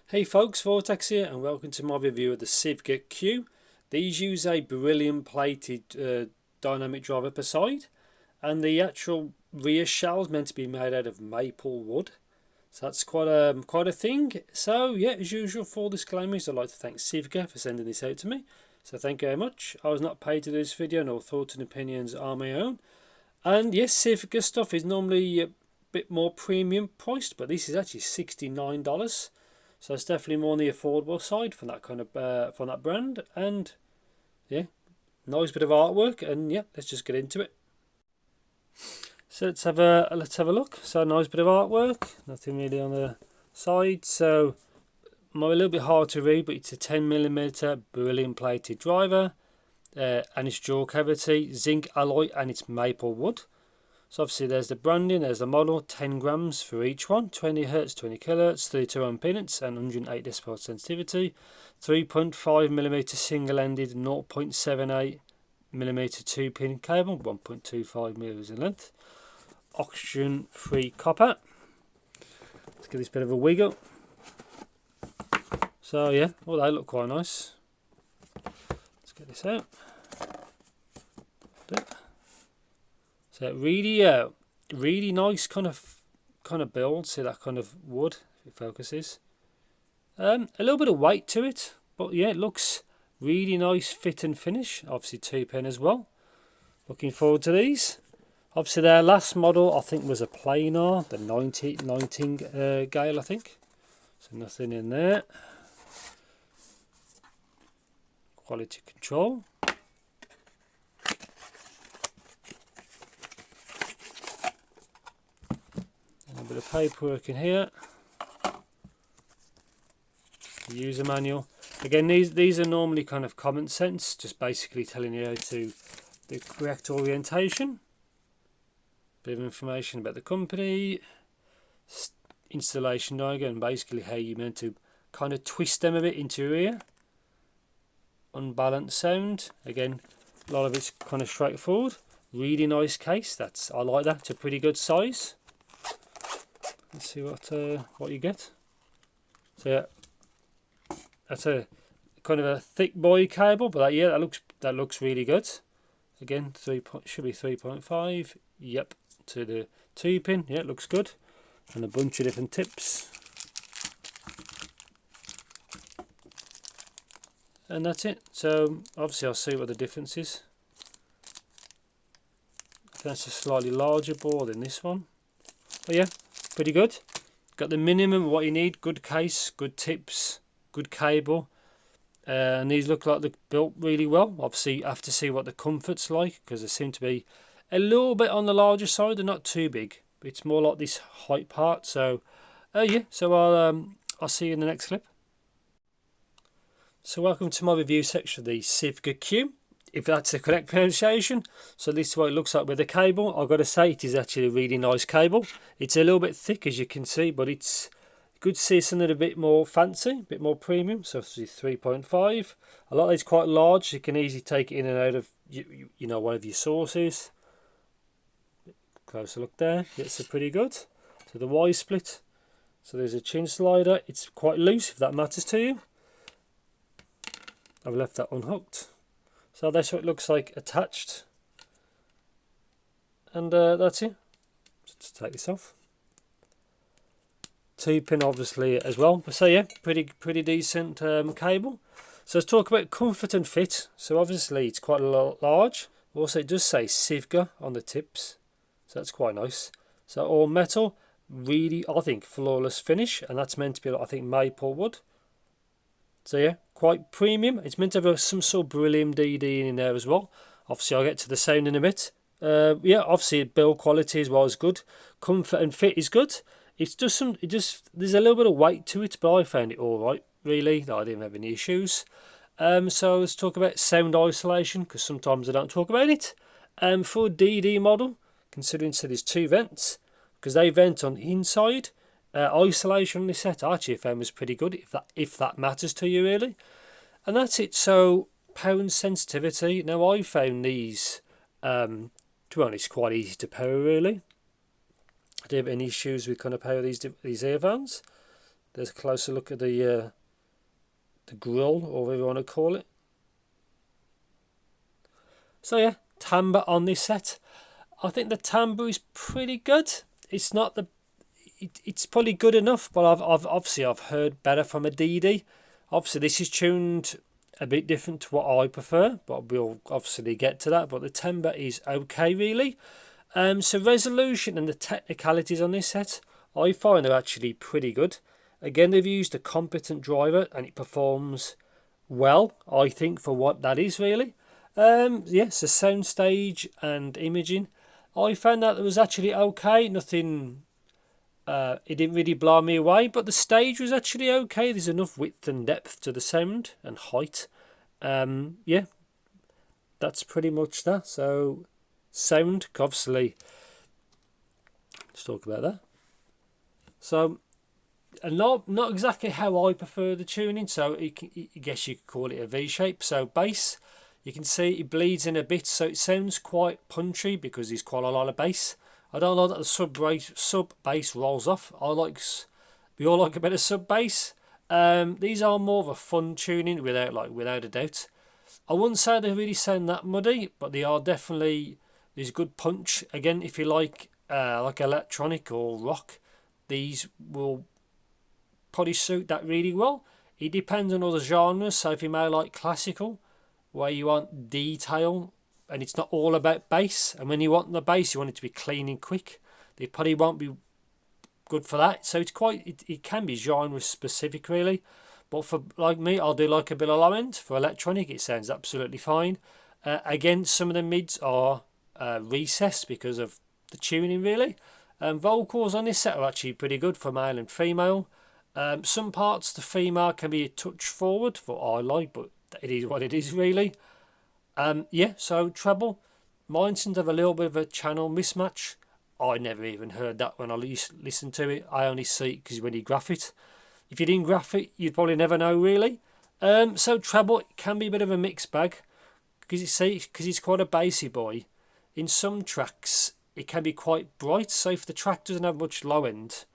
Hey folks, Vortex here and welcome to my review of the Sivga Que. These use a beryllium plated dynamic driver per side, and the actual rear shell is meant to be made out of maple wood. So that's quite a thing. So yeah, as usual, full disclaimers, I'd like to thank Sivga for sending this out to me. So thank you very much. I was not paid to do this video, nor thoughts and opinions are my own. And yes, Sivga stuff is normally a bit more premium priced, but this is actually $69. So it's definitely more on the affordable side from that kind of from that brand. And yeah, nice bit of artwork. And yeah, let's just get into it. So let's have a look. So nice bit of artwork. Nothing really on the side. So a little bit hard to read, but it's a 10mm beryllium plated driver, and it's dual cavity, zinc alloy, and it's maple wood. So obviously there's the branding, there's the model, 10 grams for each one, 20 Hz, 20 kHz, 32 impedance and 108 decibel sensitivity, 3.5mm single-ended 0.78mm 2-pin cable, 1.25mm in length, oxygen-free copper. Let's give this a bit of a wiggle. So yeah, well, they look quite nice. Let's get this out. So really nice kind of build. See that kind of wood, if it focuses. A little bit of weight to it, but yeah, it looks really nice fit and finish. Obviously 2-pin as well. Looking forward to these. Obviously their last model I think was a planar, the 90 Gale I think. So nothing in there. Quality control. A bit of paperwork in here. The user manual. Again, these are normally kind of common sense, just basically telling you how to the correct orientation. Bit of information about the company, installation diagram, and basically how you're meant to kind of twist them a bit into your ear. Unbalanced sound. Again, a lot of it's kind of straightforward. Really nice case. I like that. It's a pretty good size. Let's see what you get. So yeah, that's a kind of a thick boy cable, but that looks really good. Again, should be 3.5. Yep, to the 2-pin. Yeah, it looks good, and a bunch of different tips. And that's it. So obviously I'll see what the difference is. I think that's a slightly larger board than this one, but yeah, pretty good. Got the minimum of what you need. Good case, good tips, good cable, and these look like they're built really well. Obviously I have to see what the comfort's like, because they seem to be a little bit on the larger side. They're not too big, but it's more like this height part. So yeah, so I'll see you in the next clip. So welcome to my review section of the Sivga Que, if that's the correct pronunciation. So this is what it looks like with the cable. I've got to say, it is actually a really nice cable. It's a little bit thick, as you can see, but it's good to see something a bit more fancy, a bit more premium. So obviously 3.5. A lot of it's quite large. You can easily take it in and out of you know, one of your sources. Closer look there. Yes, so pretty good. So the Y split. So there's a chin slider. It's quite loose, if that matters to you. I've left that unhooked. So that's what it looks like attached. And that's it. Just take this off. 2-pin obviously as well. So yeah, pretty decent cable. So let's talk about comfort and fit. So obviously it's quite a lot large. Also it does say Sivga on the tips. So that's quite nice. So all metal, really, I think, flawless finish. And that's meant to be, I think, maple wood. So yeah, quite premium. It's meant to have some sort of Beryllium DD in there as well. Obviously I'll get to the sound in a bit. Yeah, obviously build quality as well is good. Comfort and fit is good. It's just there's a little bit of weight to it, but I found it all right, really. I didn't have any issues. So let's talk about sound isolation, because sometimes I don't talk about it. For a DD model, considering so there's 2 vents, because they vent on the inside. Isolation on this set I actually found was pretty good, if that matters to you really. And that's it. So pound sensitivity. Now I found these, to be honest, quite easy to power really. I didn't have any issues with kind of power these earphones. There's a closer look at the grill, or whatever you want to call it. So yeah, timbre on this set. I think the timbre is pretty good. It's not the, it's probably good enough, but I've obviously heard better from a DD. Obviously this is tuned a bit different to what I prefer, but we'll obviously get to that. But the timbre is okay, really. So resolution and the technicalities on this set, I find are actually pretty good. Again, they've used a competent driver and it performs well, I think, for what that is, really. Yes, the Soundstage and imaging, I found that it was actually okay. Nothing, it didn't really blow me away, but the stage was actually okay. There's enough width and depth to the sound and height. Yeah, that's pretty much that. So sound, obviously, let's talk about that. So, and not exactly how I prefer the tuning. So I guess you could call it a V shape. So bass, you can see it bleeds in a bit, so it sounds quite punchy because there's quite a lot of bass. I don't like that the sub bass rolls off. We all like a bit of sub bass. These are more of a fun tuning without a doubt. I wouldn't say they really sound that muddy, but they are definitely, there's good punch. Again, if you like electronic or rock, these will probably suit that really well. It depends on other genres. So if you may like classical, where you want detail and it's not all about bass, and when you want the bass you want it to be clean and quick, they probably won't be good for that. So it can be genre specific, really. But for like me, I'll do like a bit of low end. For electronic it sounds absolutely fine. Again, some of the mids are recessed because of the tuning, really. Vocals on this set are actually pretty good for male and female. Some parts the female can be a touch forward for I like, but it is what it is, really. Yeah, so treble, mine seems to have a little bit of a channel mismatch. I never even heard that when I listened to it. I only see it because when you graph it. If you didn't graph it, you'd probably never know, really. So treble can be a bit of a mixed bag because it's quite a bassy boy. In some tracks, it can be quite bright. So if the track doesn't have much low end,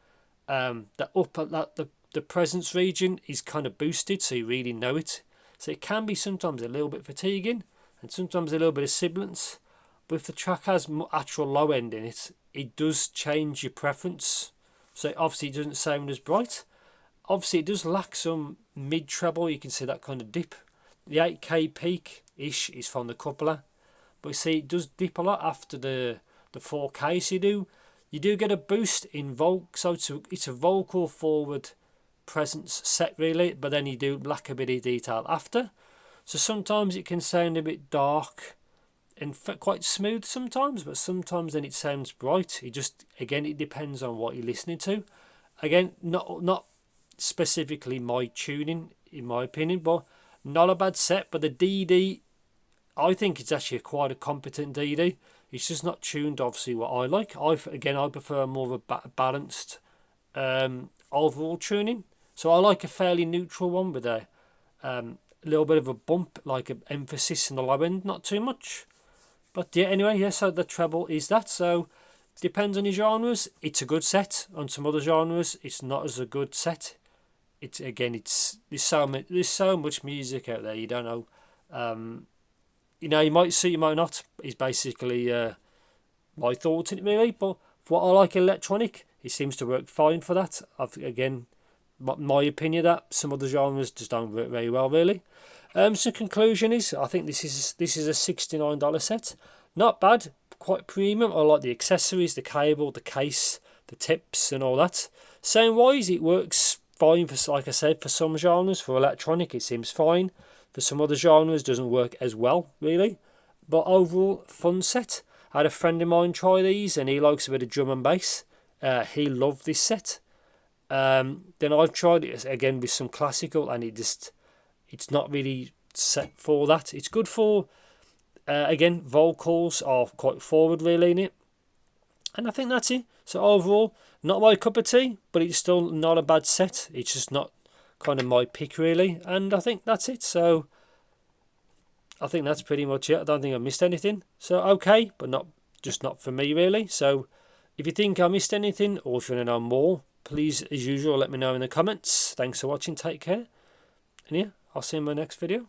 the presence region is kind of boosted, so you really know it. So it can be sometimes a little bit fatiguing and sometimes a little bit of sibilance. But if the track has actual low end in it, it does change your preference. So obviously it doesn't sound as bright. Obviously it does lack some mid treble. You can see that kind of dip. The 8K peak ish is from the coupler, but you see it does dip a lot after the 4K. So you do get a boost in vocal. So it's a vocal forward presence set, really, but then you do lack a bit of detail after. So sometimes it can sound a bit dark and quite smooth sometimes, but sometimes then it sounds bright. It depends on what you're listening to. Again, not specifically my tuning in my opinion, but not a bad set. But the DD, I think it's actually quite a competent DD. It's just not tuned obviously what I like. I prefer more of a balanced overall tuning. So I like a fairly neutral one with a little bit of a bump, like an emphasis in the low end, not too much. But yeah, anyway, yeah, so the treble is that. So depends on your genres. It's a good set. On some other genres, it's not as a good set. There's so much music out there. You don't know. You might see, you might not. Is basically my thoughts in it, really. But for what I like electronic, it seems to work fine for that. My opinion that some other genres just don't work very well, really. So conclusion is, I think this is a $69 set. Not bad, quite premium. I like the accessories, the cable, the case, the tips, and all that. Sound wise, it works fine for, like I said, for some genres. For electronic, it seems fine. For some other genres, doesn't work as well, really. But overall, fun set. I had a friend of mine try these, and he likes a bit of drum and bass. He loved this set. Then I've tried it again with some classical, and it's not really set for that. It's good for again, vocals are quite forward, really, in it. And I think that's it. So overall, not my cup of tea, but it's still not a bad set. It's just not kind of my pick, really. And I think that's it. So I think that's pretty much it. I don't think I missed anything. So okay, but not for me, really. So if you think I missed anything, or if you want to know more, please, as usual, let me know in the comments. Thanks for watching. Take care. And yeah, I'll see you in my next video.